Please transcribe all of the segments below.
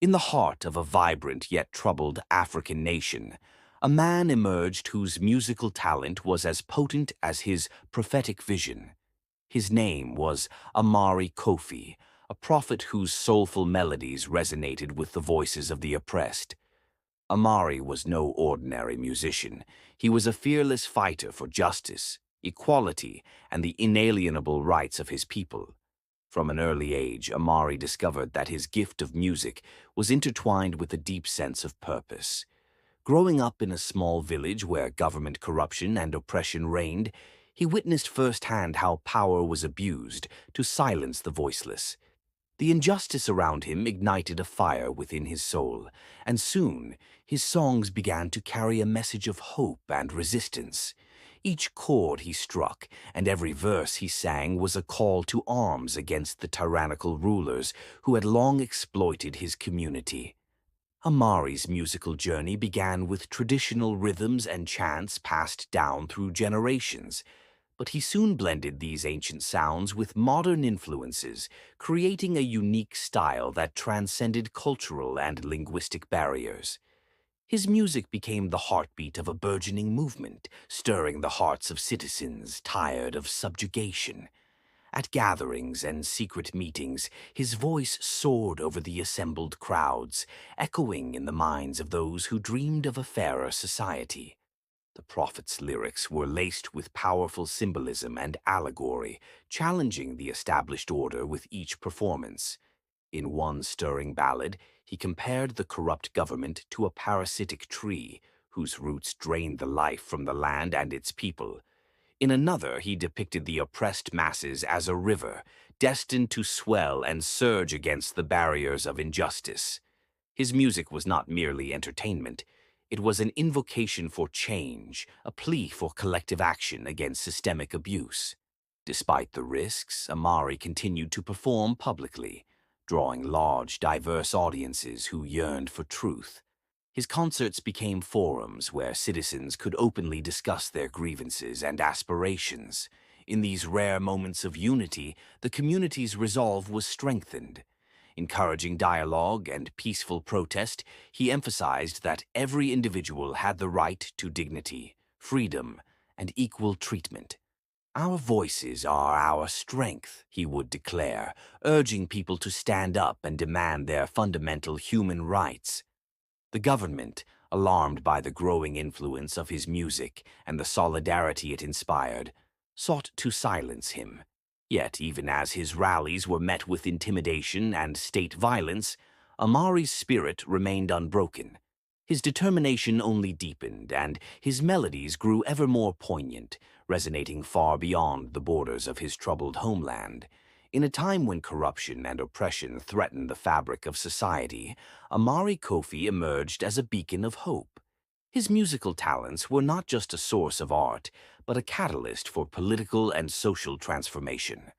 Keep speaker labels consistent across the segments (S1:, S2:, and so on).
S1: In the heart of a vibrant yet troubled African nation, a man emerged whose musical talent was as potent as his prophetic vision. His name was Amari Kofi, a prophet whose soulful melodies resonated with the voices of the oppressed. Amari was no ordinary musician. He was a fearless fighter for justice, equality, and the inalienable rights of his people. From an early age, Amari discovered that his gift of music was intertwined with a deep sense of purpose. Growing up in a small village where government corruption and oppression reigned, he witnessed firsthand how power was abused to silence the voiceless. The injustice around him ignited a fire within his soul, and soon his songs began to carry a message of hope and resistance. Each chord he struck and every verse he sang was a call to arms against the tyrannical rulers who had long exploited his community. Amari's musical journey began with traditional rhythms and chants passed down through generations, but he soon blended these ancient sounds with modern influences, creating a unique style that transcended cultural and linguistic barriers. His music became the heartbeat of a burgeoning movement, stirring the hearts of citizens tired of subjugation. At gatherings and secret meetings, his voice soared over the assembled crowds, echoing in the minds of those who dreamed of a fairer society. The prophet's lyrics were laced with powerful symbolism and allegory, challenging the established order with each performance. In one stirring ballad, he compared the corrupt government to a parasitic tree whose roots drained the life from the land and its people. In another, he depicted the oppressed masses as a river, destined to swell and surge against the barriers of injustice. His music was not merely entertainment. It was an invocation for change, a plea for collective action against systemic abuse. Despite the risks, Amari continued to perform publicly, drawing large, diverse audiences who yearned for truth. His concerts became forums where citizens could openly discuss their grievances and aspirations. In these rare moments of unity, the community's resolve was strengthened. Encouraging dialogue and peaceful protest, he emphasized that every individual had the right to dignity, freedom, and equal treatment. "Our voices are our strength," he would declare, urging people to stand up and demand their fundamental human rights. The government, alarmed by the growing influence of his music and the solidarity it inspired, sought to silence him. Yet, even as his rallies were met with intimidation and state violence, Amari's spirit remained unbroken. His determination only deepened, and his melodies grew ever more poignant, resonating far beyond the borders of his troubled homeland. In a time when corruption and oppression threatened the fabric of society, Amari Kofi emerged as a beacon of hope. His musical talents were not just a source of art, but a catalyst for political and social transformation.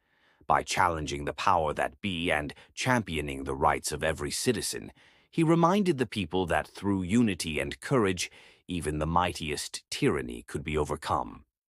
S1: By challenging the power that be and championing the rights of every citizen, he reminded the people that through unity and courage, even the mightiest tyranny could be overcome.